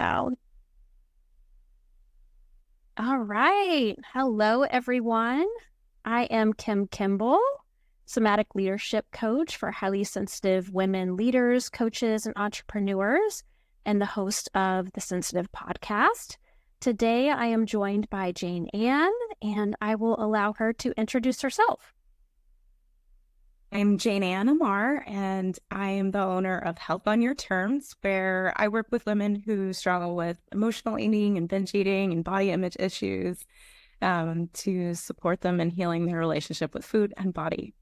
about. All right. Hello, everyone. I am Kimball, Somatic leadership coach for highly sensitive women leaders, coaches, and entrepreneurs, and the host of the Sensitive podcast. Today, I am joined by Jayne Anne, and I will allow her to introduce herself. I'm Jayne Anne Ammar, and I am the owner of Health on Your Terms, where I work with women who struggle with emotional eating and binge eating and body image issues to support them in healing their relationship with food and body.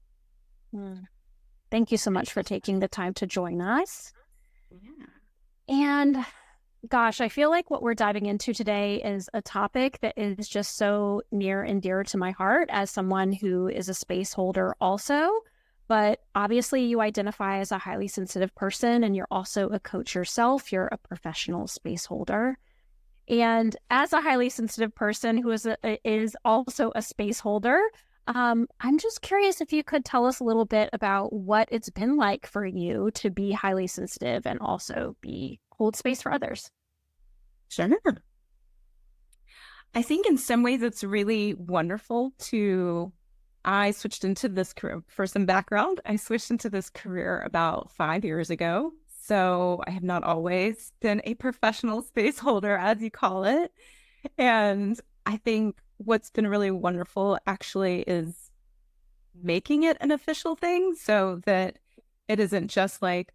Thank you so much for taking the time to join us. Yeah. And gosh, I feel like what we're diving into today is a topic that is just so near and dear to my heart as someone who is a space holder also. But obviously you identify as a highly sensitive person, and you're also a coach yourself. You're a professional space holder. And as a highly sensitive person who is also a space holder, I'm just curious if you could tell us a little bit about what it's been like for you to be highly sensitive and also hold space for others. Sure. I think in some ways it's really wonderful I switched into this career. For some background, I switched into this career about 5 years ago. So I have not always been a professional space holder, as you call it. And I think what's been really wonderful actually is making it an official thing so that it isn't just like,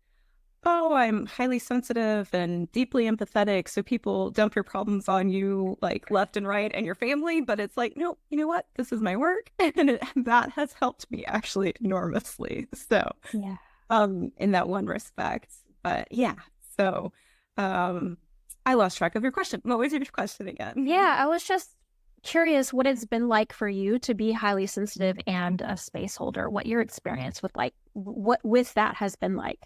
oh, I'm highly sensitive and deeply empathetic, so people dump your problems on you like left and right and your family. But it's like, no, you know what? This is my work. And that has helped me actually enormously. So, Yeah. in that one respect. But yeah, so I lost track of your question. What was your question again? Yeah, I was just curious what it's been like for you to be highly sensitive and a space holder, what your experience with that has been like.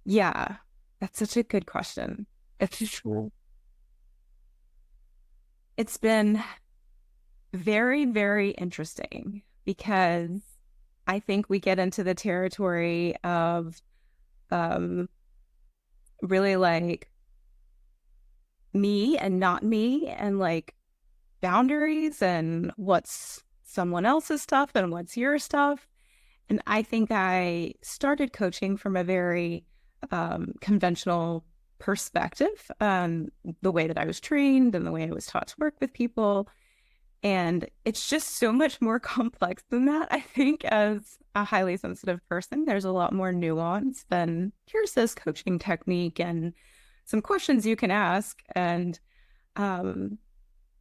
Yeah, that's such a good question. It's been very, very interesting because I think we get into the territory of really like me and not me, and like boundaries and what's someone else's stuff and what's your stuff. And I think I started coaching from a very conventional perspective, the way that I was trained and the way I was taught to work with people. And it's just so much more complex than that. I think as a highly sensitive person, there's a lot more nuance than here's this coaching technique and some questions you can ask. And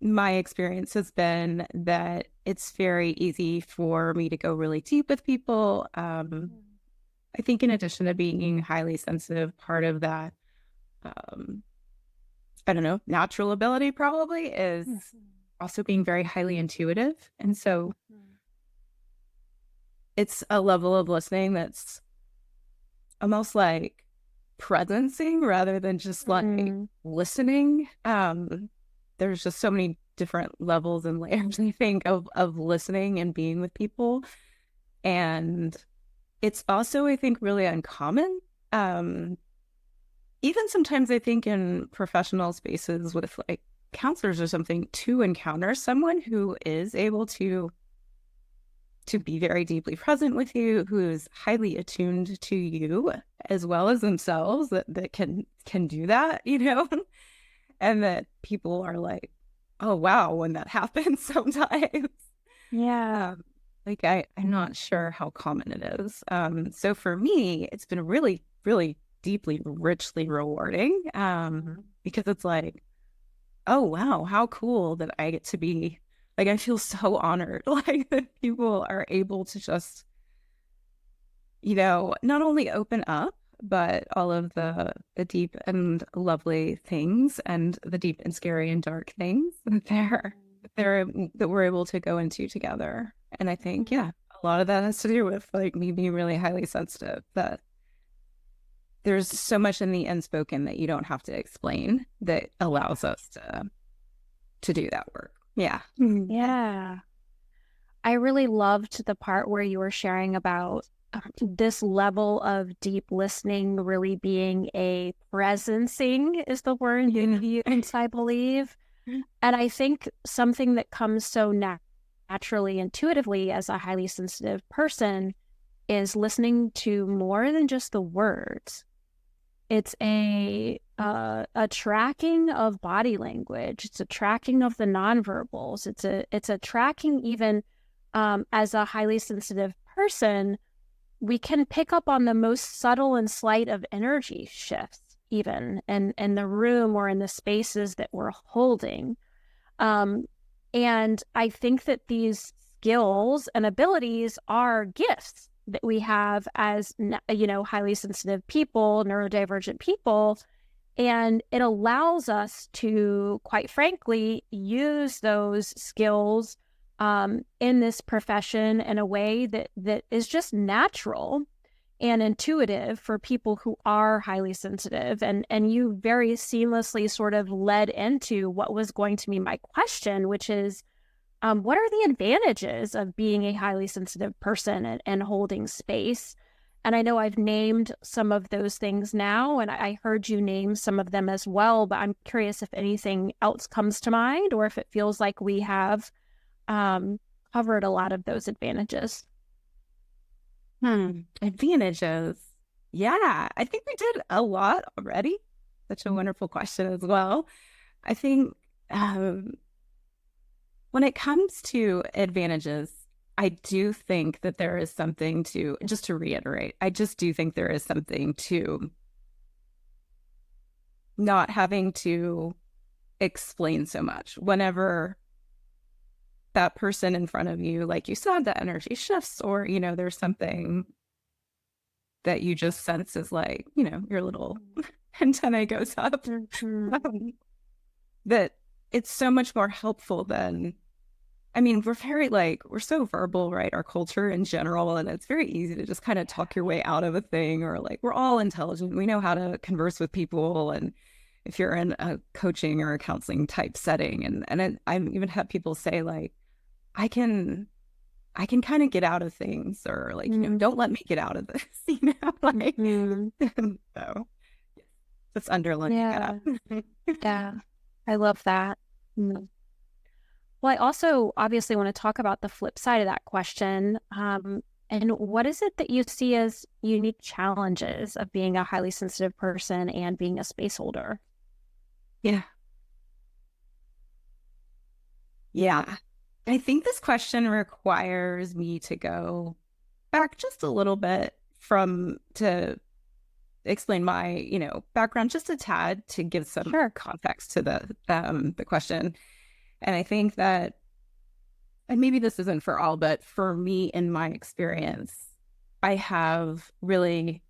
my experience has been that it's very easy for me to go really deep with people. I think in addition to being highly sensitive, part of that, I don't know, natural ability probably is also being very highly intuitive. And so it's a level of listening that's almost like presencing rather than just like listening. There's just so many different levels and layers, I think, of listening and being with people. And it's also, I think, really uncommon. Even sometimes I think in professional spaces with like counselors or something, to encounter someone who is able to be very deeply present with you, who is highly attuned to you as well as themselves, that can do that, you know, and that people are like, oh, wow, when that happens sometimes. Yeah. Like I'm not sure how common it is. So for me, it's been really, really deeply, richly rewarding because it's like, oh, wow, how cool that I get to be, like, I feel so honored, like that people are able to just, you know, not only open up, but all of the deep and lovely things and the deep and scary and dark things that we're able to go into together. And I think, yeah, a lot of that has to do with like me being really highly sensitive, that there's so much in the unspoken that you don't have to explain that allows us to do that work. Yeah. Yeah. I really loved the part where you were sharing about this level of deep listening really being a presencing is the word you use, I believe. And I think something that comes so naturally, intuitively as a highly sensitive person is listening to more than just the words. It's a tracking of body language. It's a tracking of the nonverbals. It's a tracking even as a highly sensitive person. We can pick up on the most subtle and slight of energy shifts, even in the room or in the spaces that we're holding. And I think that these skills and abilities are gifts that we have as, highly sensitive people, neurodivergent people. And it allows us to, quite frankly, use those skills in this profession in a way that is just natural and intuitive for people who are highly sensitive. And you very seamlessly sort of led into what was going to be my question, which is, what are the advantages of being a highly sensitive person and holding space? And I know I've named some of those things now, and I heard you name some of them as well, but I'm curious if anything else comes to mind or if it feels like we have covered a lot of those advantages. Advantages. Yeah, I think we did a lot already. Such a wonderful question as well. I think when it comes to advantages, I do think that there is something to, just to reiterate, I just do think there is something to not having to explain so much. Whenever that person in front of you, like you said, the energy shifts, or, there's something that you just sense is like, your little antenna goes up, that it's so much more helpful than, we're so verbal, right? Our culture in general, and it's very easy to just kind of talk your way out of a thing, or like, we're all intelligent. We know how to converse with people. And if you're in a coaching or a counseling type setting, and I even have people say like, I can kind of get out of things, or like, don't let me get out of this, like, so that's underlining. Yeah. Yeah. I love that. Well, I also obviously want to talk about the flip side of that question. And what is it that you see as unique challenges of being a highly sensitive person and being a space holder? Yeah. Yeah. I think this question requires me to go back just a little bit to explain my, background just a tad to give some context to the question. And I think that, and maybe this isn't for all, but for me, in my experience, I have really,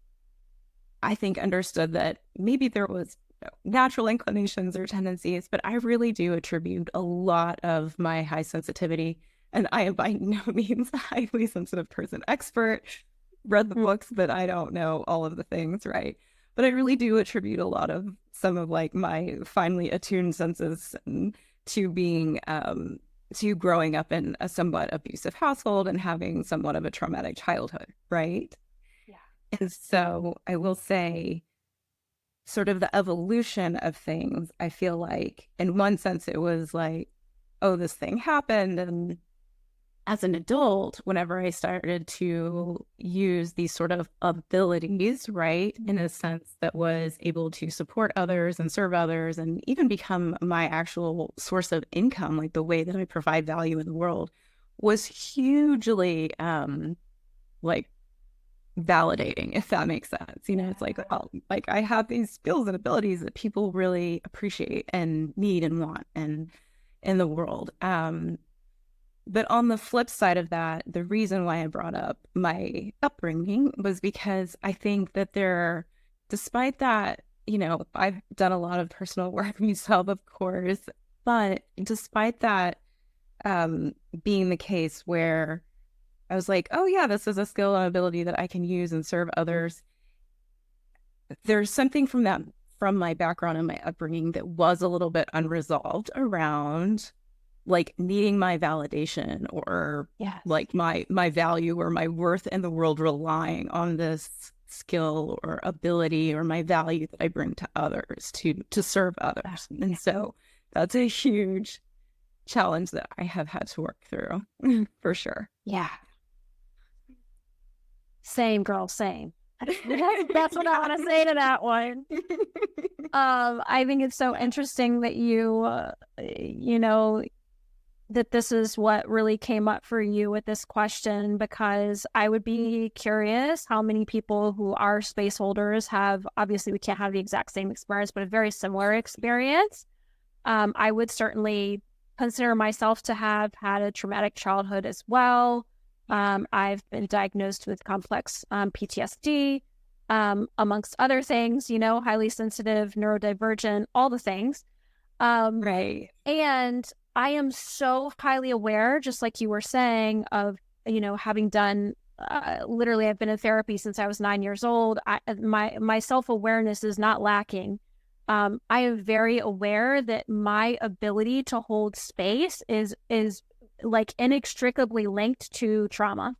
I think, understood that maybe there was natural inclinations or tendencies, but I really do attribute a lot of my high sensitivity, and I am by no means a highly sensitive person expert, read the books, but I don't know all of the things, right? But I really do attribute a lot of some of like my finely attuned senses to being, to growing up in a somewhat abusive household and having somewhat of a traumatic childhood, right? Yeah. And so I will say, sort of the evolution of things, I feel like in one sense it was like, oh, this thing happened. And as an adult, whenever I started to use these sort of abilities, right, in a sense that was able to support others and serve others and even become my actual source of income, like the way that I provide value in the world, was hugely like validating, if that makes sense. It's like, well, like I have these skills and abilities that people really appreciate and need and want and in the world. But on the flip side of that, the reason why I brought up my upbringing was because I think that despite that, I've done a lot of personal work myself, of course, but despite that being the case where I was like, oh yeah, this is a skill and ability that I can use and serve others, there's something from my background and my upbringing that was a little bit unresolved around like needing my validation or Yes. like my value or my worth in the world relying on this skill or ability or my value that I bring to others to serve others. And so that's a huge challenge that I have had to work through for sure. Yeah. Same, girl, same. That's what I want to say to that one. I think it's so interesting that you know, that this is what really came up for you with this question, because I would be curious how many people who are space holders have, obviously we can't have the exact same experience, but a very similar experience. I would certainly consider myself to have had a traumatic childhood as well. I've been diagnosed with complex PTSD, amongst other things, highly sensitive, neurodivergent, all the things. Right. And I am so highly aware, just like you were saying, of, having done, literally, I've been in therapy since I was 9 years old. My self-awareness is not lacking. I am very aware that my ability to hold space is like inextricably linked to trauma.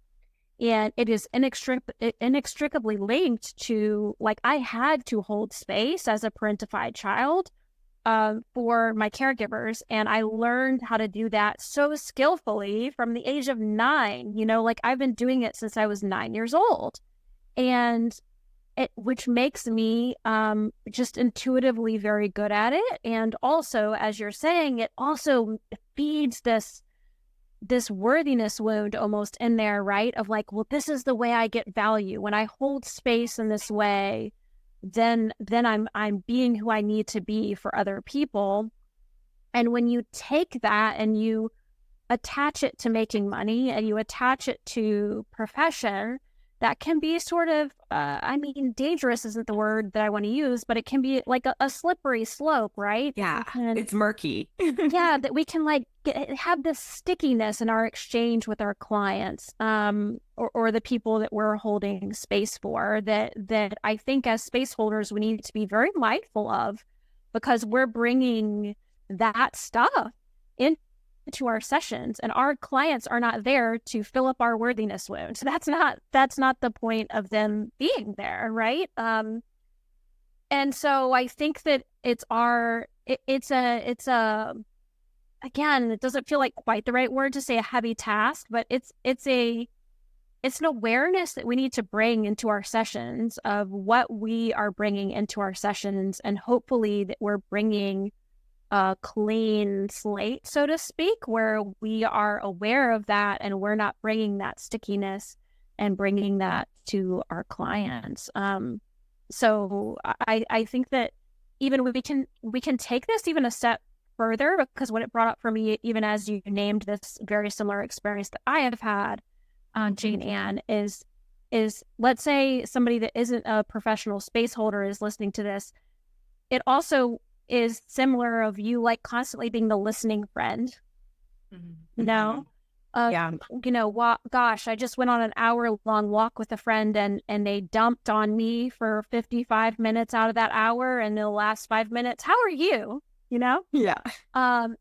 And it is inextricably linked to, like, I had to hold space as a parentified child for my caregivers. And I learned how to do that so skillfully from the age of 9. Like, I've been doing it since I was 9 years old. And which makes me just intuitively very good at it. And also, as you're saying, it also feeds this worthiness wound almost in there, right? Of like, well, this is the way I get value. When I hold space in this way, then I'm being who I need to be for other people. And when you take that and you attach it to making money and you attach it to profession, that can be sort of, dangerous isn't the word that I want to use, but it can be like a slippery slope, right? Yeah, it's murky. Yeah, that we can have this stickiness in our exchange with our clients, or the people that we're holding space for, that I think as space holders, we need to be very mindful of, because we're bringing that stuff into our sessions, and our clients are not there to fill up our worthiness wound. So that's not the point of them being there, right? And so I think that it's a again, it doesn't feel like quite the right word to say a heavy task, but it's an awareness that we need to bring into our sessions of what we are bringing into our sessions, and hopefully that we're bringing a clean slate, so to speak, where we are aware of that and we're not bringing that stickiness and bringing that to our clients. So I think that even we can take this even a step further, because what it brought up for me, even as you named this very similar experience that I have had, Jayne Anne, is let's say somebody that isn't a professional space holder is listening to this. It also is similar of you constantly being the listening friend. Yeah. Gosh, I just went on an hour-long walk with a friend, and they dumped on me for 55 minutes out of that hour, and the last 5 minutes, how are you? Yeah. And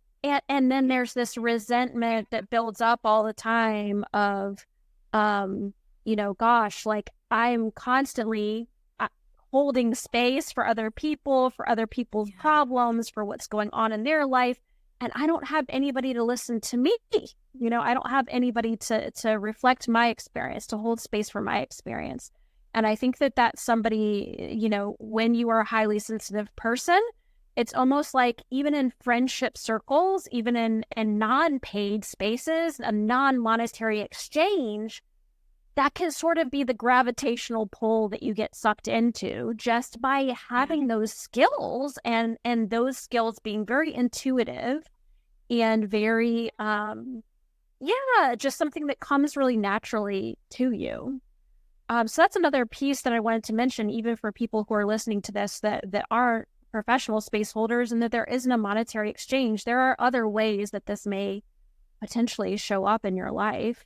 then there's this resentment that builds up all the time of, gosh, I'm constantly holding space for other people's problems, for what's going on in their life. And I don't have anybody to listen to me. I don't have anybody to reflect my experience, to hold space for my experience. And I think that that's somebody, when you are a highly sensitive person, it's almost like even in friendship circles, even in non-paid spaces, a non-monetary exchange, that can sort of be the gravitational pull that you get sucked into just by having those skills, and those skills being very intuitive and very, just something that comes really naturally to you. So that's another piece that I wanted to mention, even for people who are listening to this that aren't professional space holders, and that there isn't a monetary exchange. There are other ways that this may potentially show up in your life.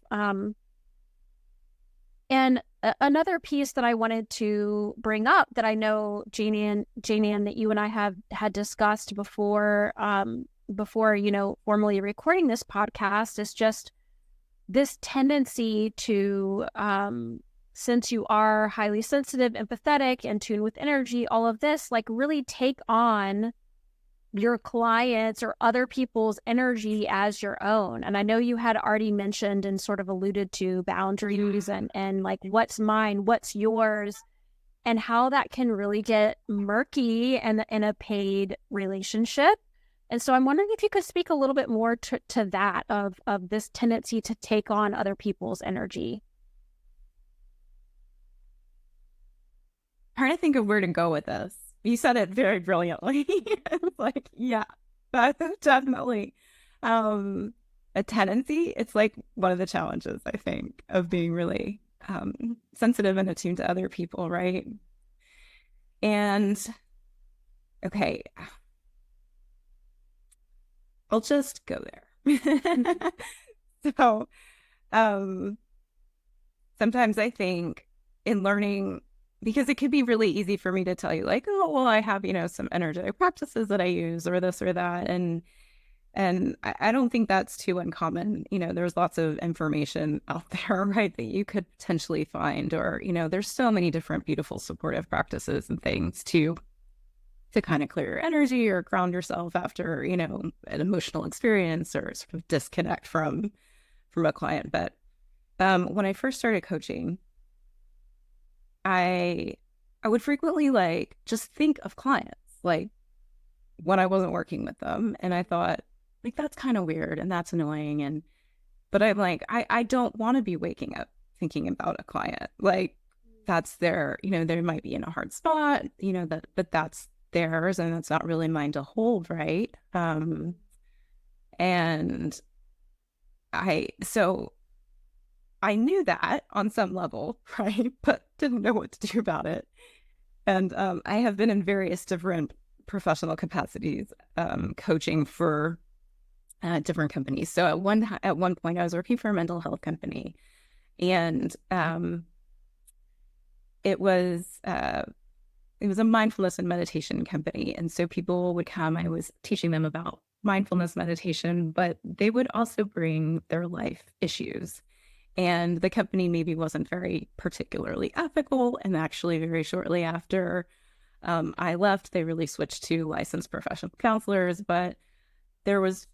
And another piece that I wanted to bring up, that I know, Jayne Anne, that you and I have had discussed before, before, formally recording this podcast, is just this tendency to, since you are highly sensitive, empathetic, in tune with energy, all of this, like, really take on your clients or other people's energy as your own. And I know you had already mentioned and sort of alluded to boundaries and like what's mine, what's yours, and how that can really get murky in a paid relationship. And so I'm wondering if you could speak a little bit more to that of this tendency to take on other people's energy. I'm trying to think of where to go with this. You said it very brilliantly. It's like, yeah, that's definitely a tendency. It's like one of the challenges, I think, of being really sensitive and attuned to other people, right? And okay, I'll just go there. So sometimes I think in learning, because it could be really easy for me to tell you like, oh, well, I have, some energetic practices that I use or this or that. And I don't think that's too uncommon. There's lots of information out there, right, that you could potentially find, or, there's so many different beautiful supportive practices and things to kind of clear your energy or ground yourself after, an emotional experience or sort of disconnect from a client. But when I first started coaching, I would frequently like just think of clients like when I wasn't working with them, and I thought like that's kind of weird and that's annoying, but I'm like I don't want to be waking up thinking about a client. Like that's their, they might be in a hard spot, but that's theirs and that's not really mine to hold, right? And so I knew that on some level, right? But didn't know what to do about it. And I have been in various different professional capacities, coaching for different companies. So at one point, I was working for a mental health company, and it was a mindfulness and meditation company. And so people would come. I was teaching them about mindfulness meditation, but they would also bring their life issues. And the company maybe wasn't very particularly ethical. And actually, very shortly after I left, they really switched to licensed professional counselors. But there was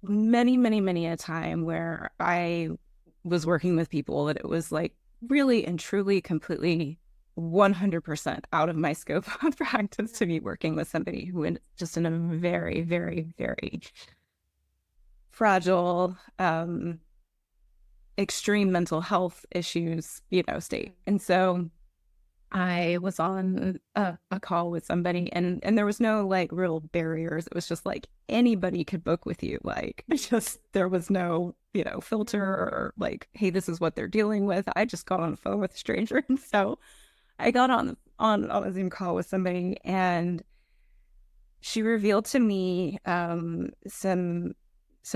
many, many, many a time where I was working with people that it was like really and truly, completely 100% out of my scope of practice to be working with somebody who is just in a very, very, very fragile, extreme mental health issues, state. And so I was on a call with somebody, and there was no like real barriers. It was just like anybody could book with you. Like just there was no, filter or like, hey, this is what they're dealing with. I just got on the phone with a stranger. And so I got on a Zoom call with somebody, and she revealed to me some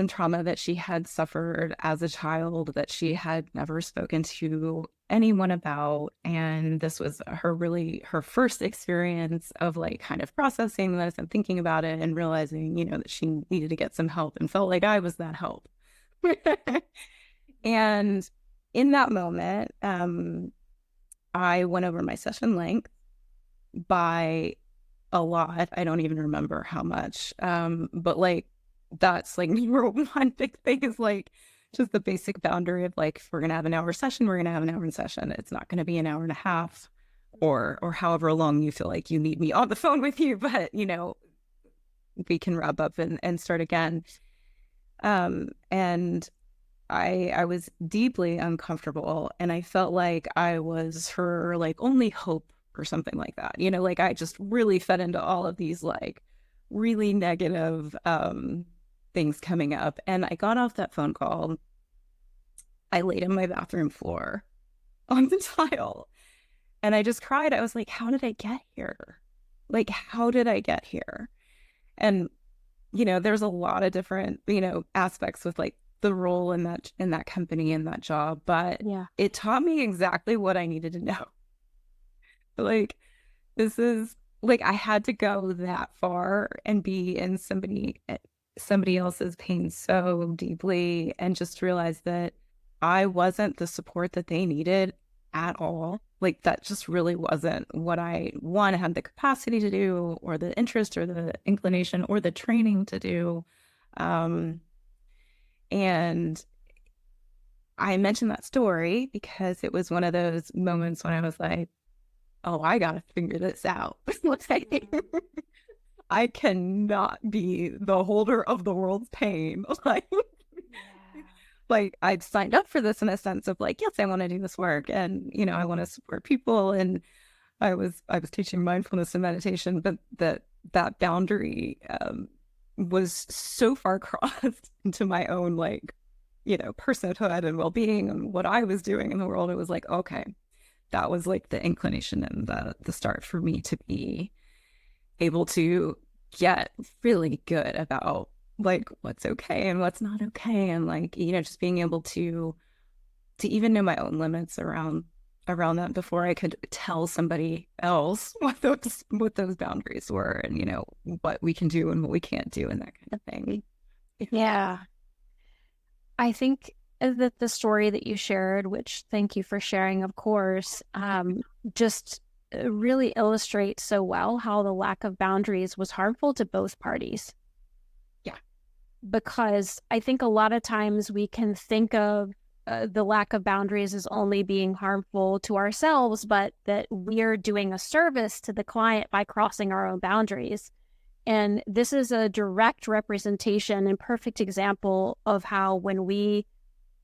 trauma that she had suffered as a child that she had never spoken to anyone about. And this was her first experience of like kind of processing this and thinking about it and realizing, that she needed to get some help, and felt like I was that help. And in that moment, I went over my session length by a lot. I don't even remember how much. But like, that's like number one big thing is like just the basic boundary of like, if we're going to have an hour session, we're going to have an hour session. It's not going to be an hour and a half or however long you feel like you need me on the phone with you, but we can wrap up and start again. And I was deeply uncomfortable, and I felt like I was her like only hope or something like that. Like I just really fed into all of these like really negative things coming up. And I got off that phone call. I laid on my bathroom floor on the tile, and I just cried. I was like, how did I get here? Like, how did I get here? And, there's a lot of different, aspects with like the role in that company and that job, but Yeah. it taught me exactly what I needed to know. Like, this is like, I had to go that far and be in somebody somebody else's pain so deeply and just realized that I wasn't the support that they needed at all. Like that just really wasn't what I, one, had the capacity to do, or the interest, or the inclination, or the training to do. And I mentioned that story because it was one of those moments when I was like, oh, I got to figure this out. Like, I cannot be the holder of the world's pain. Like I'd signed up for this in a sense of like, yes, I want to do this work, and I want to support people, and I was teaching mindfulness and meditation, but that boundary was so far crossed into my own like personhood and well-being and what I was doing in the world. It was like, okay, that was like the inclination and the start for me to be able to get really good about like what's okay and what's not okay, and like just being able to even know my own limits around that before I could tell somebody else what those boundaries were, and what we can do and what we can't do, and that kind of thing. Yeah. I think that the story that you shared, which thank you for sharing, of course, just really illustrates so well how the lack of boundaries was harmful to both parties. Yeah. Because I think a lot of times we can think of the lack of boundaries as only being harmful to ourselves, but that we're doing a service to the client by crossing our own boundaries. And this is a direct representation and perfect example of how when we,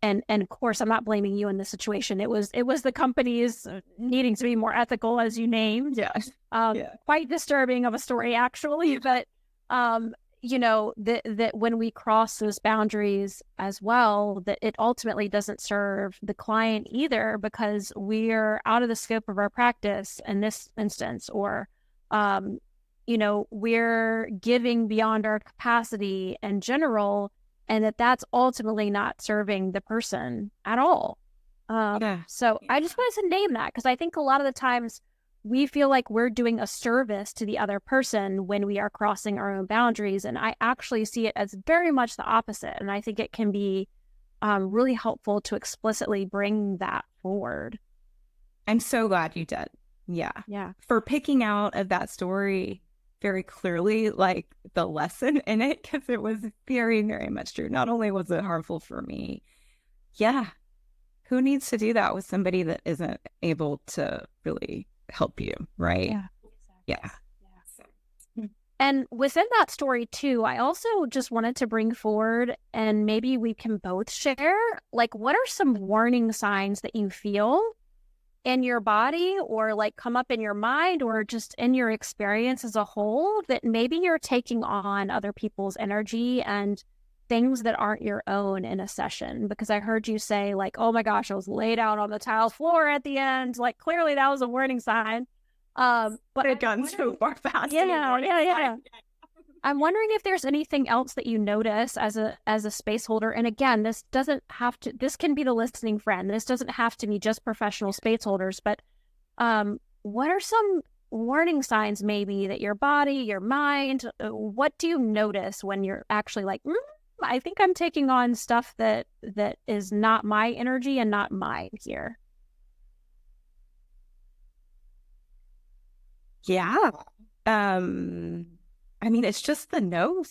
and of course, I'm not blaming you in this situation. It was the company's needing to be more ethical, as you named. Yeah. Quite disturbing of a story, actually. But, that when we cross those boundaries as well, that it ultimately doesn't serve the client either, because we're out of the scope of our practice in this instance, or, we're giving beyond our capacity in general, and that's ultimately not serving the person at all. So I just wanted to name that, because I think a lot of the times we feel like we're doing a service to the other person when we are crossing our own boundaries. And I actually see it as very much the opposite. And I think it can be really helpful to explicitly bring that forward. I'm so glad you did. Yeah. Yeah. For picking out of that story very clearly, like the lesson in it, because it was very, very much true. Not only was it harmful for me, who needs to do that with somebody that isn't able to really help you, right? Yeah. Yeah. And within that story too, I also just wanted to bring forward, and maybe we can both share, like, what are some warning signs that you feel in your body, or like come up in your mind, or just in your experience as a whole, that maybe you're taking on other people's energy and things that aren't your own in a session? Because I heard you say like, oh my gosh, I was laid out on the tile floor at the end. Like, clearly that was a warning sign. But it had gone so far fast. Yeah. I'm wondering if there's anything else that you notice as a space holder. And again, this can be the listening friend. This doesn't have to be just professional space holders, but what are some warning signs maybe that your body, your mind, what do you notice when you're actually like, I think I'm taking on stuff that is not my energy and not mine here? Yeah. I mean, it's just the no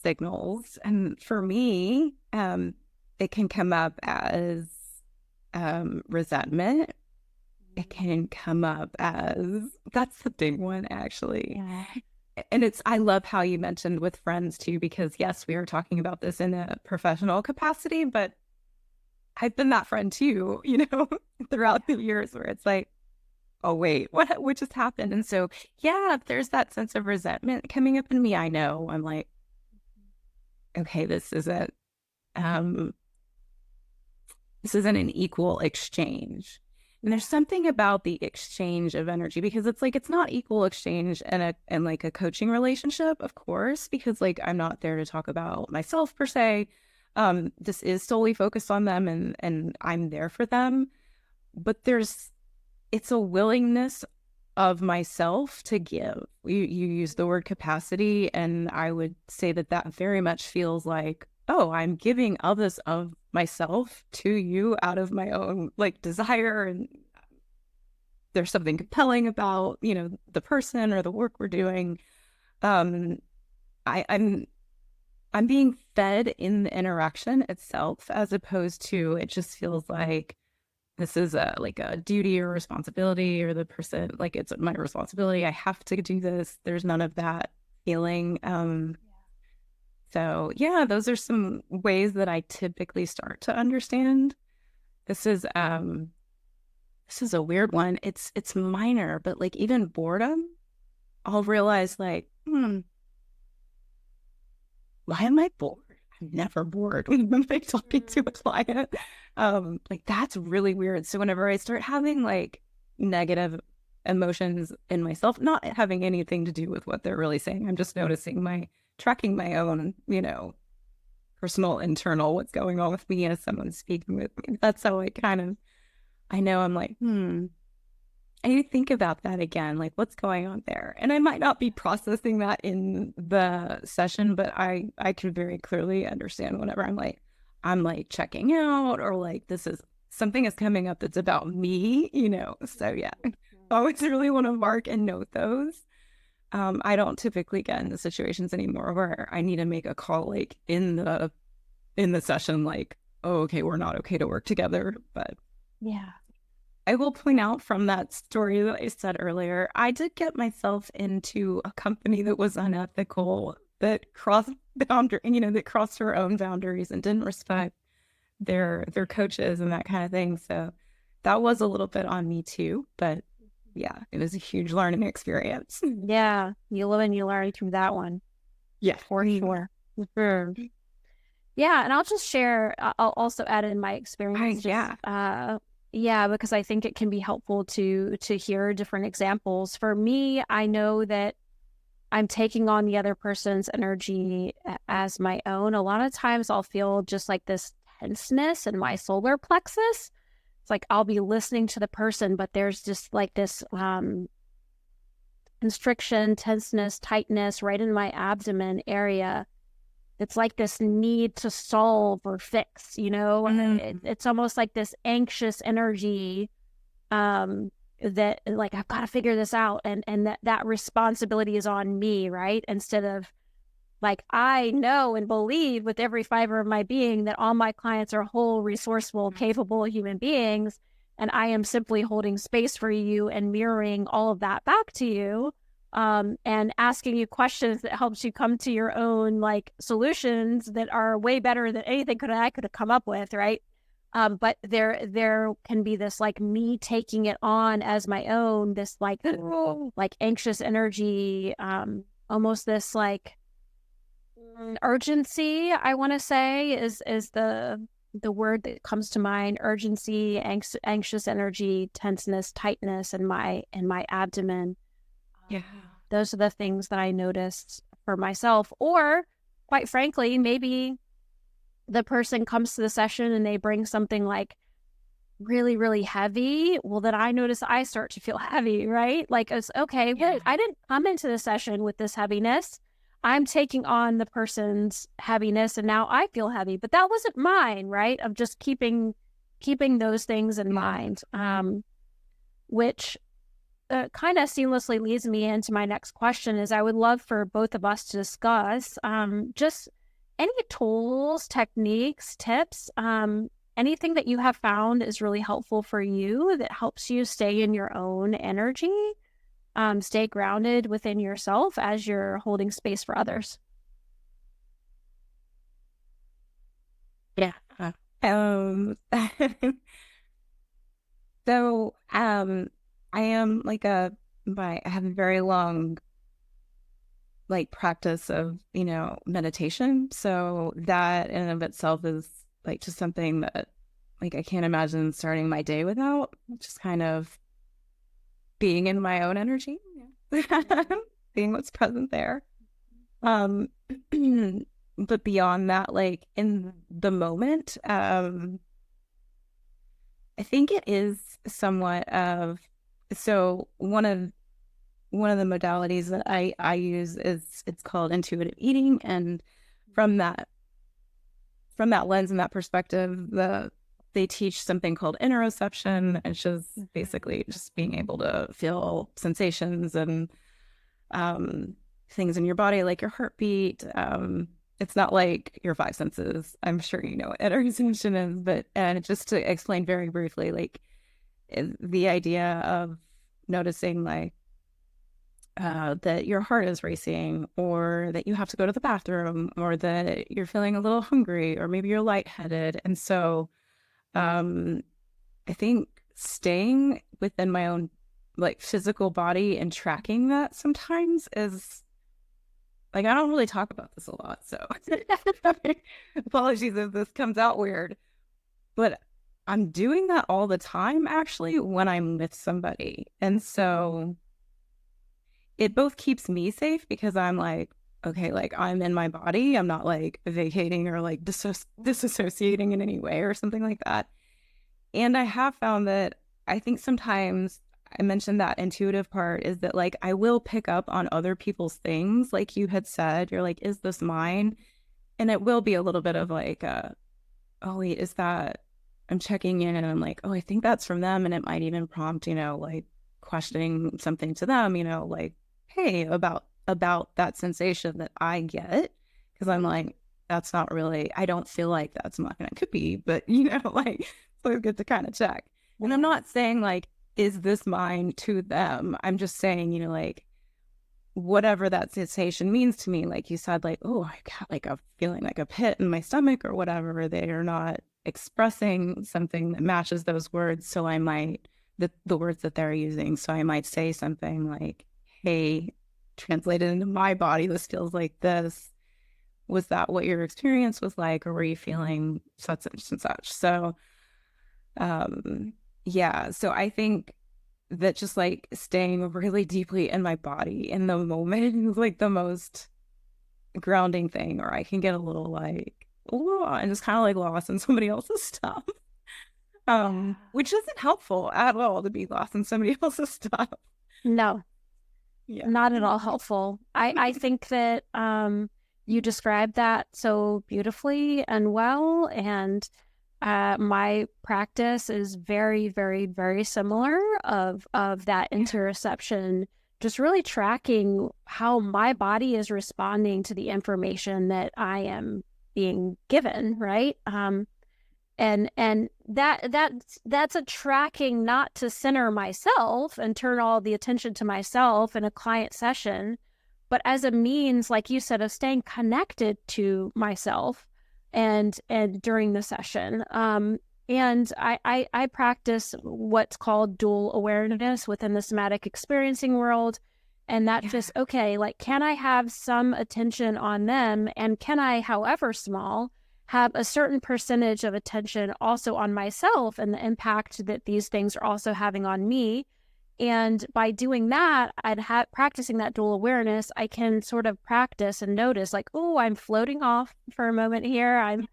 signals. And for me, it can come up as resentment. It can come up as, that's the big one, actually. Yeah. And I love how you mentioned with friends too, because yes, we are talking about this in a professional capacity, but I've been that friend too, throughout the years, where it's like, oh, wait, what just happened? And so, yeah, there's that sense of resentment coming up in me. I know. I'm like, okay, this isn't an equal exchange. And there's something about the exchange of energy, because it's like, it's not equal exchange in like a coaching relationship, of course, because like, I'm not there to talk about myself per se. This is solely focused on them, and I'm there for them. But it's a willingness of myself to give. you use the word capacity, and I would say that that very much feels like, oh, I'm giving of this of myself to you out of my own like desire, and there's something compelling about, you know, the person or the work we're doing. Um, I'm being fed in the interaction itself, as opposed to it just feels like this is a like a duty or responsibility, or the person like it's my responsibility. I have to do this. There's none of that feeling. So yeah, those are some ways that I typically start to understand. This is this is a weird one. It's minor, but like even boredom, I'll realize like, why am I bored? I'm never bored when I'm like talking to a client. Like that's really weird. So whenever I start having like negative emotions in myself, not having anything to do with what they're really saying, I'm just noticing tracking my own, you know, personal internal, what's going on with me as someone's speaking with me. That's how I know I'm like, I need to think about that again. Like, what's going on there? And I might not be processing that in the session, but I can very clearly understand whenever I'm like checking out, or like this is something is coming up that's about me, you know. So yeah, I always really want to mark and note those. I don't typically get into situations anymore where I need to make a call like in the session, like, oh, okay, we're not okay to work together. But Yeah. I will point out from that story that I said earlier, I did get myself into a company that was unethical, that crossed that crossed her own boundaries and didn't respect their coaches and that kind of thing. So that was a little bit on me too. But yeah, it was a huge learning experience. Yeah. You live and you learn through that one. Yeah, For sure. Mm-hmm. Yeah, and I'll just share, I'll also add in my experience. Yeah, because I think it can be helpful to hear different examples. For me, I know that I'm taking on the other person's energy as my own. A lot of times I'll feel just like this tenseness in my solar plexus. It's like I'll be listening to the person, but there's just like this constriction, tenseness, tightness right in my abdomen area. It's like this need to solve or fix, you know. It's almost like this anxious energy that like I've got to figure this out, and that responsibility is on me, right? Instead of like, I know and believe with every fiber of my being that all my clients are whole, resourceful, capable human beings, and I am simply holding space for you and mirroring all of that back to you, and asking you questions that helps you come to your own like solutions that are way better than anything I could have come up with, right? But there can be this like me taking it on as my own, this like like anxious energy, almost this like urgency, I want to say is the word that comes to mind. Urgency, anxious energy, tenseness, tightness in my abdomen. Yeah. Those are the things that I noticed for myself. Or quite frankly, maybe the person comes to the session and they bring something like really, really heavy. Well, then I notice I start to feel heavy, right? Like, it's okay, wait, I didn't come into the session with this heaviness. I'm taking on the person's heaviness, and now I feel heavy, but that wasn't mine, right? Of just keeping those things in mind, which kind of seamlessly leads me into my next question. Is I would love for both of us to discuss just any tools, techniques, tips, anything that you have found is really helpful for you that helps you stay in your own energy, stay grounded within yourself as you're holding space for others. Yeah. So, I am like I have a very long like practice of, you know, meditation. So that in and of itself is like just something that like I can't imagine starting my day without, just kind of being in my own energy, being what's present there. Um, but beyond that, like in the moment, I think it is somewhat of, so one of one of the modalities that I use is, it's called intuitive eating. And from that lens and that perspective, they teach something called interoception. It's just basically just being able to feel sensations and things in your body, like your heartbeat. It's not like your five senses. I'm sure you know what interoception is, but and just to explain very briefly, like the idea of noticing like that your heart is racing, or that you have to go to the bathroom, or that you're feeling a little hungry, or maybe you're lightheaded. And so I think staying within my own like physical body and tracking that sometimes is like, I don't really talk about this a lot, so apologies if this comes out weird, but I'm doing that all the time actually when I'm with somebody. And so it both keeps me safe because I'm like, okay, like I'm in my body. I'm not like vacating or like disassociating in any way or something like that. And I have found that I think sometimes I mentioned that intuitive part is that like I will pick up on other people's things. Like you had said, you're like, is this mine? And it will be a little bit of like, oh, wait, is that, I'm checking in and I'm like, oh, I think that's from them. And it might even prompt, like questioning something to them, like, hey, about that sensation that I get. Cause I'm like, that's not really, I don't feel like that's mine. It could be, but like, so it's good to kind of check. And I'm not saying like, is this mine to them? I'm just saying, like, whatever that sensation means to me, like you said, like, oh, I got like a feeling like a pit in my stomach or whatever, they are not expressing something that matches those words. So I might, the words that they're using. So I might say something like, hey, translated into my body, this feels like this. Was that what your experience was like? Or were you feeling such and such? So, yeah. So I think that just like staying really deeply in my body in the moment is like the most grounding thing. Or I can get a little like, oh, and just kind of like lost in somebody else's stuff. Which isn't helpful at all to be lost in somebody else's stuff. No, Yeah. not at all helpful. I think that you described that so beautifully and well. And my practice is very, very, very similar of that interoception, just really tracking how my body is responding to the information that I am being given, right? And that's a tracking, not to center myself and turn all the attention to myself in a client session, but as a means, like you said, of staying connected to myself and during the session. And I practice what's called dual awareness within the somatic experiencing world. And that's just, okay, like, can I have some attention on them? And can I, however small, have a certain percentage of attention also on myself and the impact that these things are also having on me? And by doing that, practicing that dual awareness, I can sort of practice and notice like, oh, I'm floating off for a moment here. I'm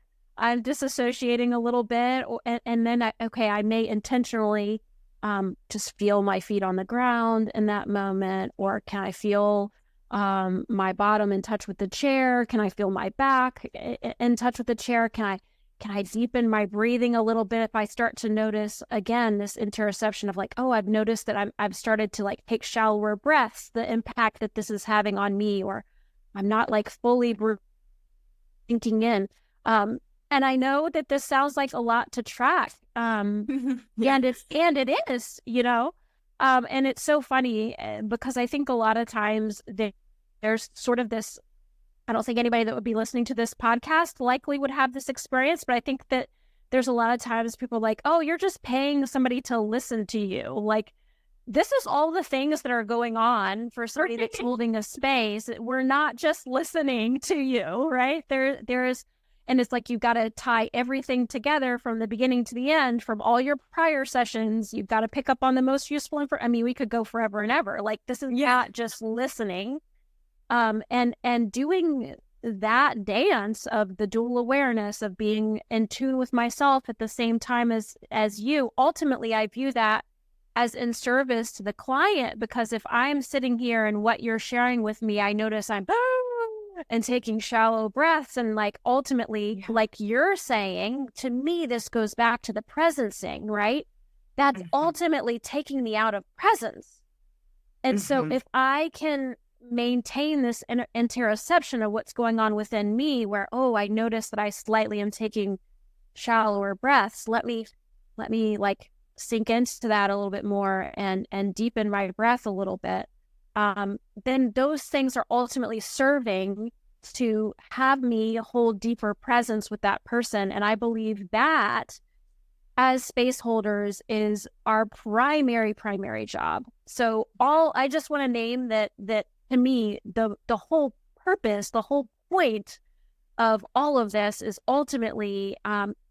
disassociating a little bit. And then, I may intentionally just feel my feet on the ground in that moment. Or can I feel my bottom in touch with the chair? Can I feel my back in touch with the chair? Can I deepen my breathing a little bit if I start to notice, again, this interoception of like, oh, I've noticed that I've started to like take shallower breaths, the impact that this is having on me, or I'm not like fully sinking in. And I know that this sounds like a lot to track. And it is, and it's so funny because I think a lot of times there's sort of this, I don't think anybody that would be listening to this podcast likely would have this experience, but I think that there's a lot of times people like, oh, you're just paying somebody to listen to you. Like, this is all the things that are going on for somebody that's holding a space. We're not just listening to you, right? There's, and it's like, you've got to tie everything together from the beginning to the end, from all your prior sessions. You've got to pick up on the most useful information. I mean, we could go forever and ever. Like, this is not just listening. And doing that dance of the dual awareness of being in tune with myself at the same time as you, ultimately, I view that as in service to the client, because if I'm sitting here and what you're sharing with me, I notice I'm and taking shallow breaths, and like ultimately, like you're saying to me, this goes back to the presencing, right? That's ultimately taking me out of presence. And so if I can maintain this interoception of what's going on within me, where, oh, I notice that I slightly am taking shallower breaths, let me like sink into that a little bit more and deepen my breath a little bit, then those things are ultimately serving to have me hold deeper presence with that person. And I believe that as space holders is our primary job. So I just want to name that to me, the whole purpose, the whole point of all of this is ultimately,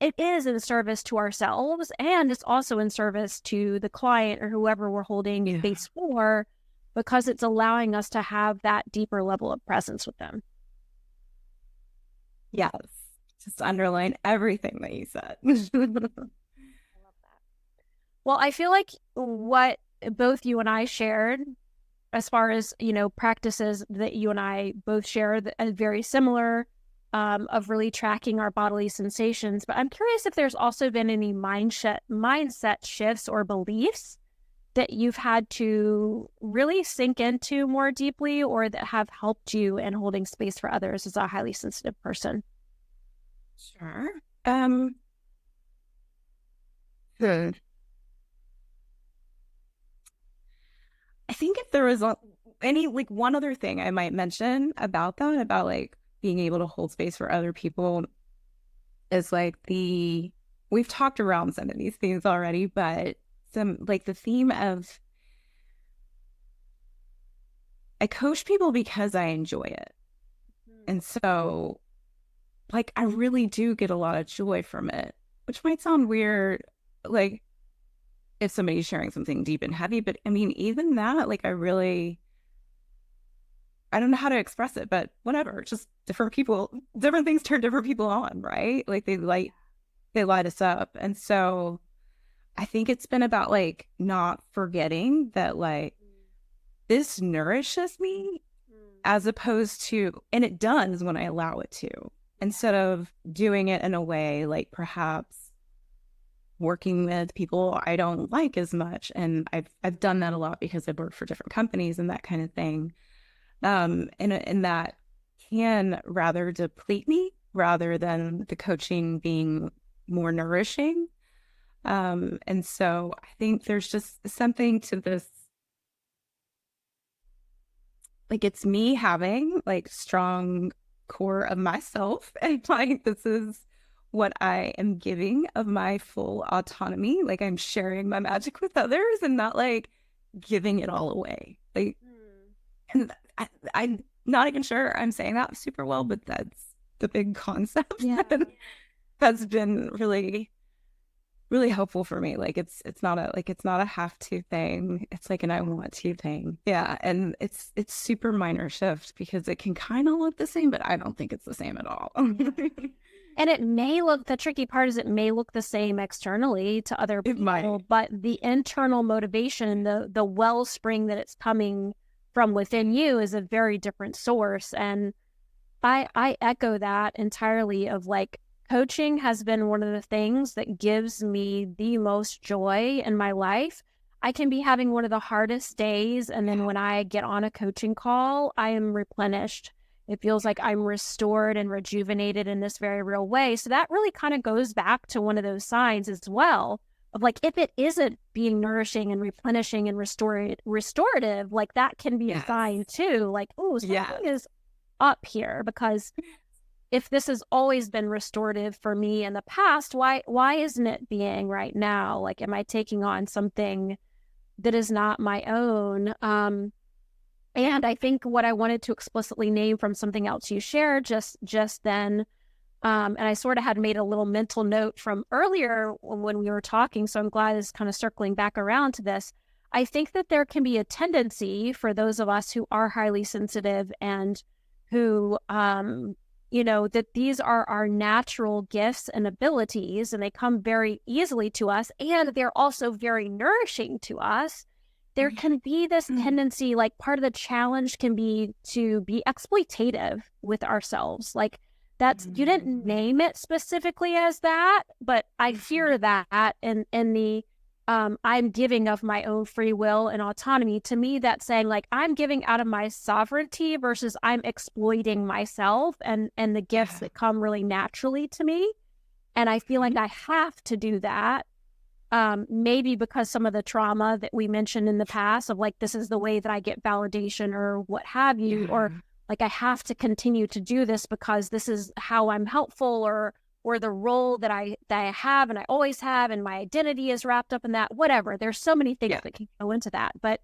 it is in service to ourselves, and it's also in service to the client or whoever we're holding space for, because it's allowing us to have that deeper level of presence with them. Yes. Just underline everything that you said. I love that. Well, I feel like what both you and I shared, as far as, practices that you and I both share, are very similar, of really tracking our bodily sensations. But I'm curious if there's also been any mindset shifts or beliefs that you've had to really sink into more deeply, or that have helped you in holding space for others as a highly sensitive person. Sure. I think if there was any, like, one other thing I might mention about that, about like being able to hold space for other people, is like we've talked around some of these themes already, but some, like, the theme of, I coach people because I enjoy it. And so, like, I really do get a lot of joy from it, which might sound weird, like, if somebody's sharing something deep and heavy, but I mean, even that, like, I don't know how to express it, but whatever, just different things turn different people on, right? Like, they light us up. And so I think it's been about, like, not forgetting that, like, this nourishes me, as opposed to, and it does when I allow it to, instead of doing it in a way like perhaps working with people I don't like as much. And I've done that a lot because I've worked for different companies and that kind of thing. And that can rather deplete me rather than the coaching being more nourishing. And so I think there's just something to this, like, it's me having, like, strong core of myself, and like, this is what I am giving of my full autonomy. Like, I'm sharing my magic with others and not, like, giving it all away. Like, and I'm not even sure I'm saying that super well, but that's the big concept. Yeah. That's been really, really helpful for me. Like, it's not a have to thing. It's like an I want to thing. Yeah. And it's super minor shift, because it can kind of look the same, but I don't think it's the same at all. And it may look, the tricky part is it may look the same externally to other people, but the internal motivation, the wellspring that it's coming from within you, is a very different source. And I echo that entirely, of like, coaching has been one of the things that gives me the most joy in my life. I can be having one of the hardest days, and then when I get on a coaching call, I am replenished. It feels like I'm restored and rejuvenated in this very real way. So that really kind of goes back to one of those signs as well, of like, if it isn't being nourishing and replenishing and restorative, like, that can be a sign too. Like, oh, something is up here, because if this has always been restorative for me in the past, why isn't it being right now? Like, am I taking on something that is not my own? And I think what I wanted to explicitly name from something else you shared just then, and I sort of had made a little mental note from earlier when we were talking, so I'm glad it's kind of circling back around to this. I think that there can be a tendency for those of us who are highly sensitive and who that these are our natural gifts and abilities, and they come very easily to us, and they're also very nourishing to us. There can be this tendency, like part of the challenge can be to be exploitative with ourselves. Like that's, you didn't name it specifically as that, but I hear that in the I'm giving of my own free will and autonomy. To me, that's saying like I'm giving out of my sovereignty versus I'm exploiting myself and the gifts that come really naturally to me. And I feel like I have to do that. Maybe because some of the trauma that we mentioned in the past of like, this is the way that I get validation or what have you, or like I have to continue to do this because this is how I'm helpful, or the role that I have and I always have, and my identity is wrapped up in that, whatever. There's so many things that can go into that. But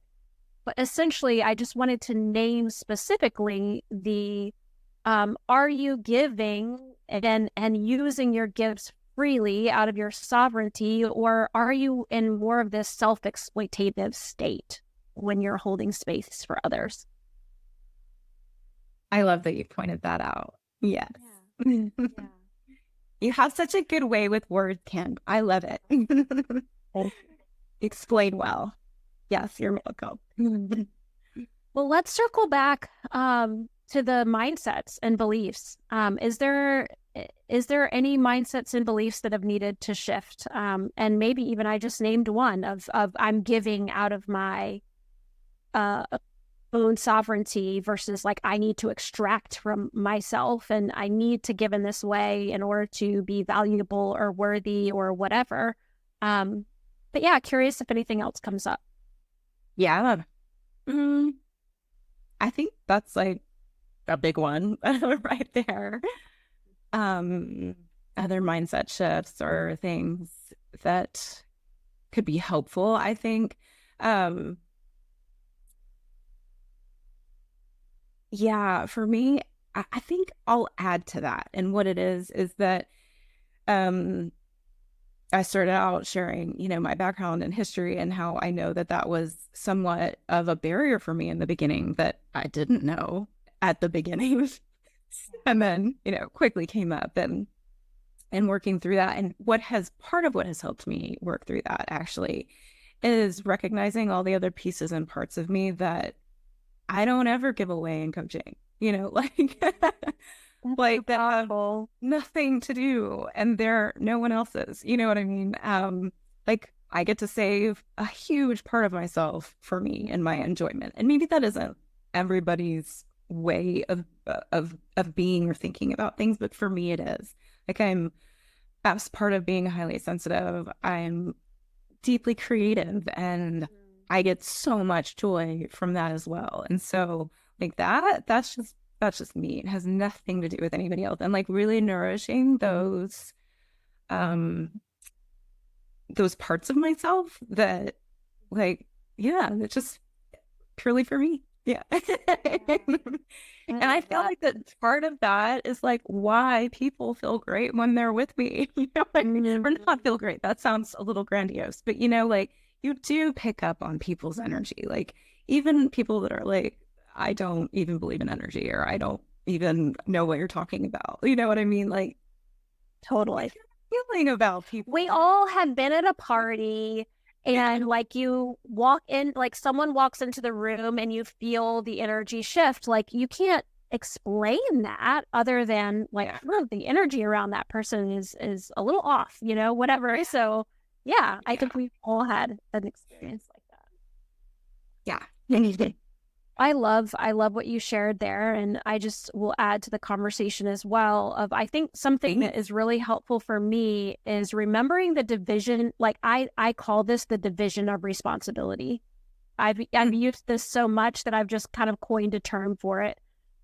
essentially, I just wanted to name specifically the are you giving and using your gifts freely out of your sovereignty, or are you in more of this self-exploitative state when you're holding space for others? I love that you pointed that out. Yes. Yeah. You have such a good way with words, Kim. I love it. Explain well. Yes, you're welcome. Well, let's circle back to the mindsets and beliefs. Is there any mindsets and beliefs that have needed to shift? And maybe even I just named one of I'm giving out of my own sovereignty versus like I need to extract from myself and I need to give in this way in order to be valuable or worthy or whatever. But yeah, curious if anything else comes up. Yeah. I think that's like a big one right there. Other mindset shifts or things that could be helpful, I think. Yeah, for me, I think I'll add to that. And what it is that I started out sharing, my background and history and how I know that was somewhat of a barrier for me in the beginning that I didn't know at the beginning. And then, quickly came up and working through that. And part of what has helped me work through that actually is recognizing all the other pieces and parts of me that I don't ever give away in coaching, like like that have nothing to do and they're no one else's, you know what I mean? Like I get to save a huge part of myself for me and my enjoyment. And maybe that isn't everybody's way of being or thinking about things, but for me it is. Like as part of being highly sensitive, I'm deeply creative and I get so much joy from that as well. And so like that's just me. It has nothing to do with anybody else. And like really nourishing those parts of myself that like, it's just purely for me. Yeah. And I feel like that part of that is like why people feel great when they're with me. Or not feel great. That sounds a little grandiose, but like you do pick up on people's energy. Like even people that are like, I don't even believe in energy or I don't even know what you're talking about. You know what I mean? Like totally feeling about people. We all have been at a party and like you walk in, like someone walks into the room and you feel the energy shift. Like you can't explain that other than like, oh, the energy around that person is a little off, whatever. So yeah, I think we've all had an experience like that. Yeah. I love what you shared there. And I just will add to the conversation as well of, I think something that is really helpful for me is remembering the division. Like I call this the division of responsibility. I've used this so much that I've just kind of coined a term for it.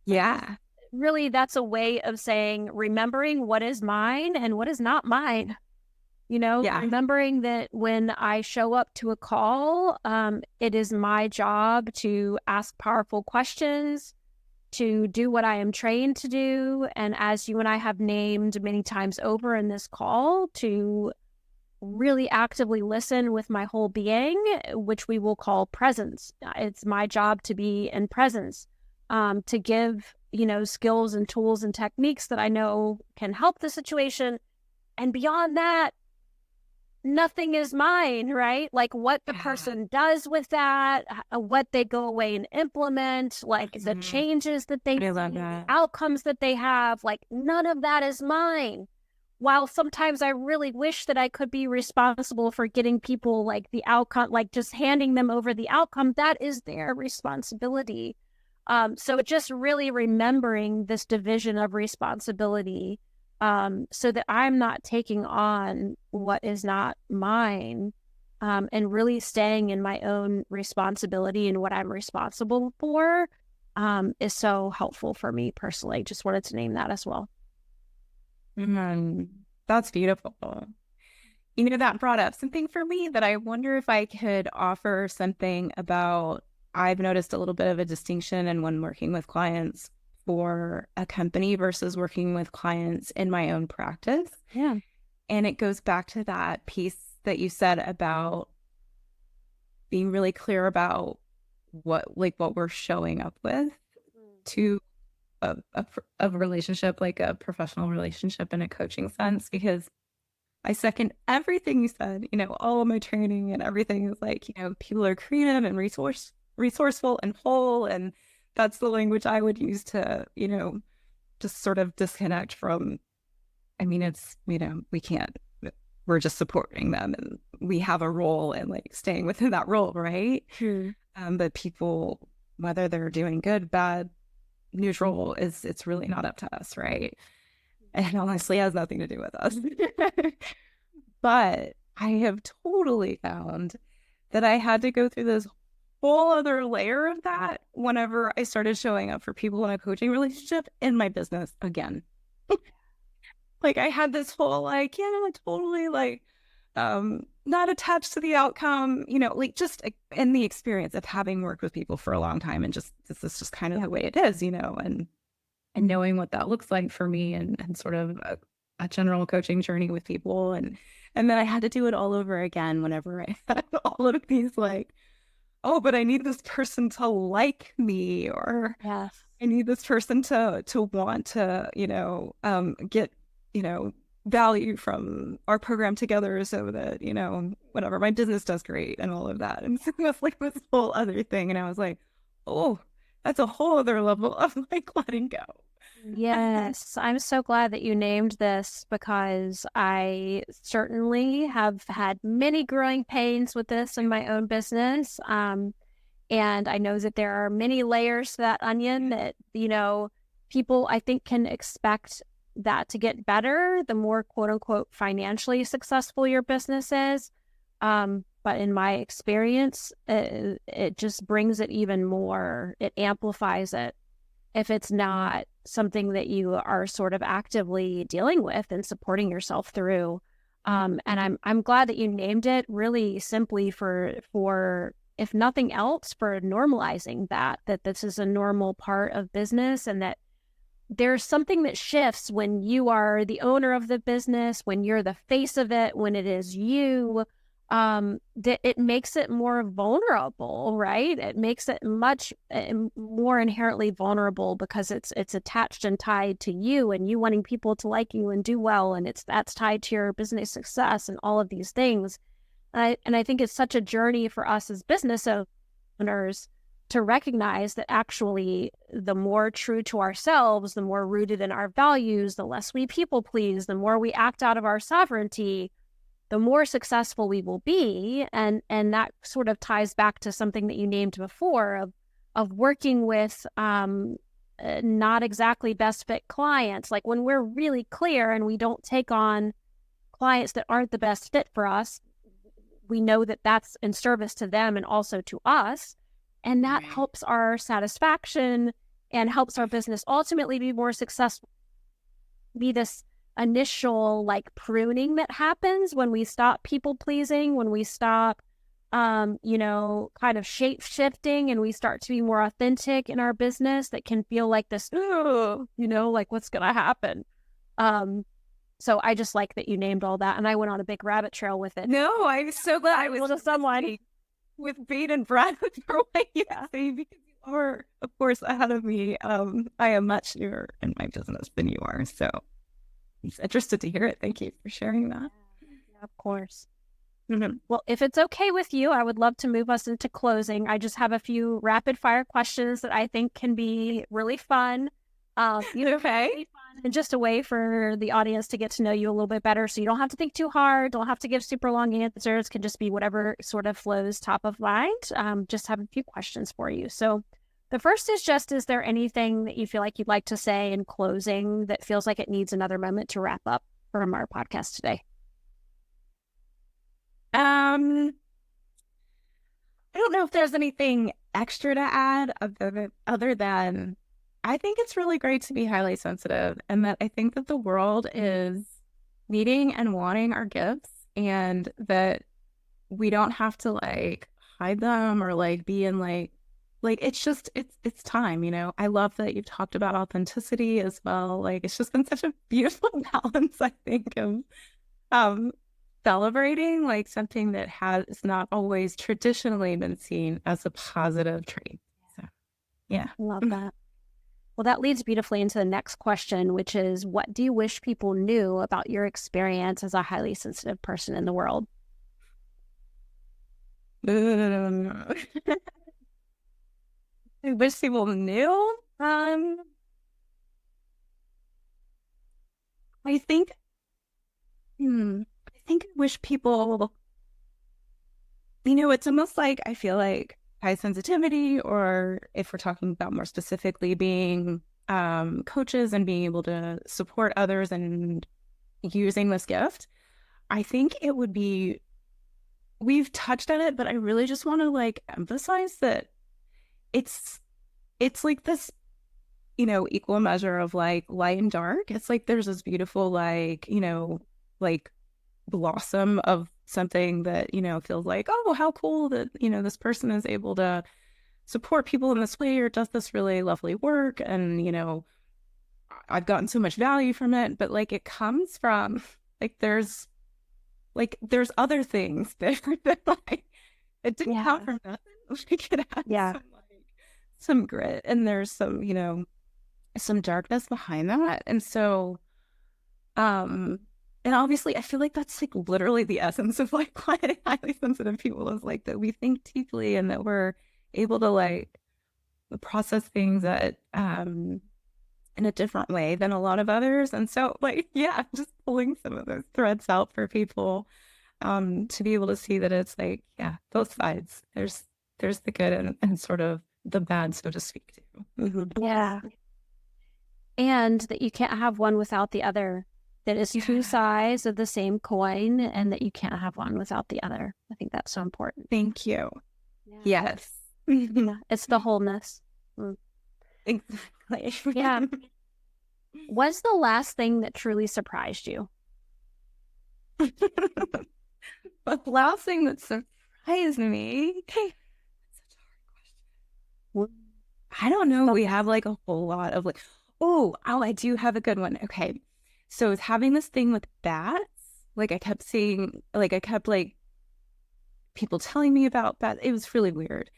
Yeah. Really, that's a way of saying, remembering what is mine and what is not mine. Remembering that when I show up to a call, it is my job to ask powerful questions, to do what I am trained to do. And as you and I have named many times over in this call, to really actively listen with my whole being, which we will call presence. It's my job to be in presence. to give, skills and tools and techniques that I know can help the situation. And beyond that, nothing is mine, right? Like what the person does with that, what they go away and implement, like the changes that they I love that. outcomes that they have, like none of that is mine. While sometimes I really wish that I could be responsible for getting people like the outcome, like just handing them over the outcome, that is their responsibility. So just really remembering this division of responsibility, so that I'm not taking on what is not mine, and really staying in my own responsibility and what I'm responsible for, is so helpful for me personally. Just wanted to name that as well. That's beautiful. That brought up something for me that I wonder if I could offer something about. I've noticed a little bit of a distinction in when working with clients for a company versus working with clients in my own practice. Yeah. And it goes back to that piece that you said about being really clear about what we're showing up with to a relationship, like a professional relationship in a coaching sense, because I second everything you said. All of my training and everything is like, people are creative and resourceful and whole. And that's the language I would use to, just sort of disconnect from, it's, we can't, we're just supporting them and we have a role and like staying within that role. Right. But people, whether they're doing good, bad, neutral, it's really not up to us. Right. And honestly has nothing to do with us. But I have totally found that I had to go through this whole other layer of that whenever I started showing up for people in a coaching relationship in my business again. Like I had this whole like, yeah, totally like not attached to the outcome, like just in the experience of having worked with people for a long time and just this is just kind of the way it is, and knowing what that looks like for me and sort of a general coaching journey with people. And then I had to do it all over again whenever I had all of these like, oh, but I need this person to like me, or Yes. I need this person to want to, get, value from our program together so that, whatever, my business does great and all of that. And so it was like this whole other thing. And I was like, oh, that's a whole other level of like letting go. Yes, I'm so glad that you named this because I certainly have had many growing pains with this in my own business. And I know that there are many layers to that onion that, people I think can expect that to get better the more quote unquote financially successful your business is. But in my experience, it just brings it even more. It amplifies it if it's not something that you are sort of actively dealing with and supporting yourself through. And I'm glad that you named it really simply for if nothing else, for normalizing that this is a normal part of business and that there's something that shifts when you are the owner of the business, when you're the face of it, when it is you. That it makes it more vulnerable, right? It makes it much more inherently vulnerable because it's attached and tied to you and you wanting people to like you and do well, and that's tied to your business success and all of these things. And I think it's such a journey for us as business owners to recognize that actually the more true to ourselves, the more rooted in our values, the less we people please, the more we act out of our sovereignty, the more successful we will be. And that sort of ties back to something that you named before of working with not exactly best fit clients. Like when we're really clear and we don't take on clients that aren't the best fit for us, we know that that's in service to them and also to us. And that helps our satisfaction and helps our business ultimately be more successful. Be this initial like pruning that happens when we stop people pleasing, when we stop kind of shape shifting and we start to be more authentic in our business, that can feel like this, like what's gonna happen. So I just like that you named all that, and I went on a big rabbit trail with it. No, I'm so glad I was someone with bait and bread for what you say, because are, of course, ahead of me. I am much newer in my business than you are. So I'm interested to hear it. Thank you for sharing that. Yeah, of course. Well, if it's okay with you, I would love to move us into closing. I just have a few rapid fire questions that I think can be really fun. Okay. Really fun and just a way for the audience to get to know you a little bit better. So you don't have to think too hard, don't have to give super long answers, can just be whatever sort of flows top of mind. Just have a few questions for you. So the first is just, is there anything that you feel like you'd like to say in closing that feels like it needs another moment to wrap up from our podcast today? I don't know if there's anything extra to add other than I think it's really great to be highly sensitive, and that I think that the world is needing and wanting our gifts, and that we don't have to like hide them or like be in like it's just it's time, you know. I love that you've talked about authenticity as well. Like it's just been such a beautiful balance, I think, of um celebrating like something that has not always traditionally been seen as a positive trait. So, yeah. Love that. Well, that leads beautifully into the next question, which is, what do you wish people knew about your experience as a highly sensitive person in the world? I wish people knew. I think, I think I wish people, you know, it's almost like I feel like high sensitivity, or if we're talking about more specifically being coaches and being able to support others and using this gift, I think it would be, we've touched on it, but I really just want to like emphasize that it's like this, you know, equal measure of like light and dark. It's like there's this beautiful like, you know, like blossom of something that, you know, feels like, oh, how cool that, you know, this person is able to support people in this way or does this really lovely work. And, you know, I've gotten so much value from it, but like it comes from there's other things there that like it didn't come from nothing. Like it had some grit, and there's some, you know, some darkness behind that. And so and obviously I feel like that's like literally the essence of like why highly sensitive people is like that we think deeply and that we're able to like process things that in a different way than a lot of others. And so like, yeah, just pulling some of those threads out for people to be able to see that it's like, yeah, both sides. There's the good and sort of the bad, so to speak, too. Mm-hmm. Yeah. And that you can't have one without the other. That is two sides of the same coin, and that you can't have one without the other. I think that's so important. Thank you. Yeah. Yes. It's the wholeness. Exactly. Yeah. What's the last thing that truly surprised you? The last thing that surprised me. Such a hard question. I don't know. We have like a whole lot of like, oh, I do have a good one. Okay. So it's having this thing with bats. Like I kept seeing, like I kept like people telling me about bats. It was really weird.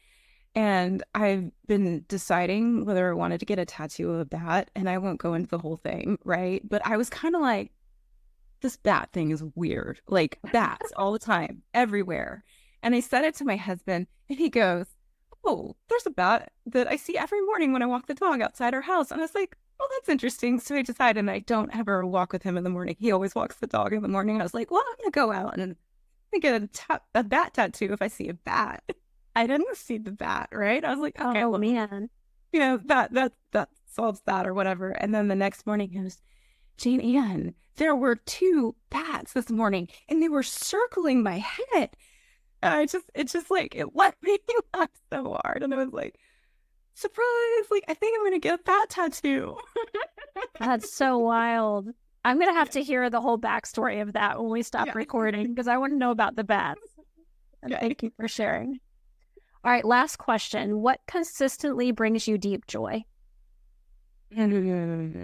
And I've been deciding whether I wanted to get a tattoo of a bat, and I won't go into the whole thing, right? But I was kind of like, this bat thing is weird. Like bats all the time, everywhere. And I said it to my husband, and he goes, oh, there's a bat that I see every morning when I walk the dog outside our house. And I was like, oh, that's interesting. So I decided, and I don't ever walk with him in the morning. He always walks the dog in the morning. I was like, well, I'm going to go out and get a bat tattoo if I see a bat. I didn't see the bat, right? I was like, okay, well, man, you know, that solves that or whatever. And then the next morning he goes, Jayne Anne, there were 2 bats this morning and they were circling my head. And it just like, it let me laugh so hard. And I was like, surprise, like, I think I'm going to get a bat tattoo. That's so wild. I'm going to have to hear the whole backstory of that when we stop recording, because I want to know about the bats. And thank you for sharing. All right, last question. What consistently brings you deep joy? I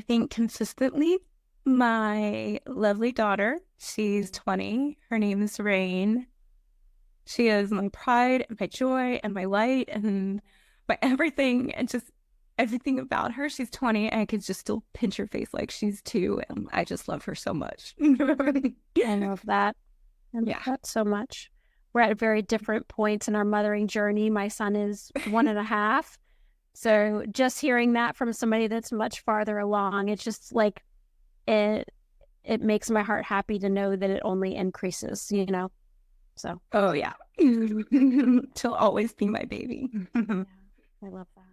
think consistently my lovely daughter, she's 20. Her name is Rain. She is my pride and my joy and my light. And But everything and just everything about her, she's 20 and I could just still pinch her face like she's 2. And I just love her so much. I love that. I love that so much. We're at very different points in our mothering journey. My son is 1.5. So just hearing that from somebody that's much farther along, it's just like it makes my heart happy to know that it only increases, you know? So. Oh, yeah. She'll always be my baby. Yeah, I love that.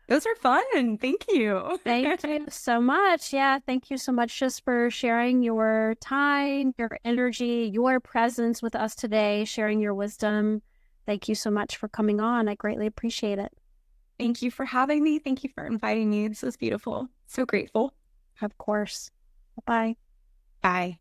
Those are fun. Thank you. Thank you so much. Yeah, thank you so much just for sharing your time, your energy, your presence with us today, sharing your wisdom. Thank you so much for coming on. I greatly appreciate it. Thank you for having me. Thank you for inviting me. This was beautiful. So grateful. Of course. Bye-bye. Bye.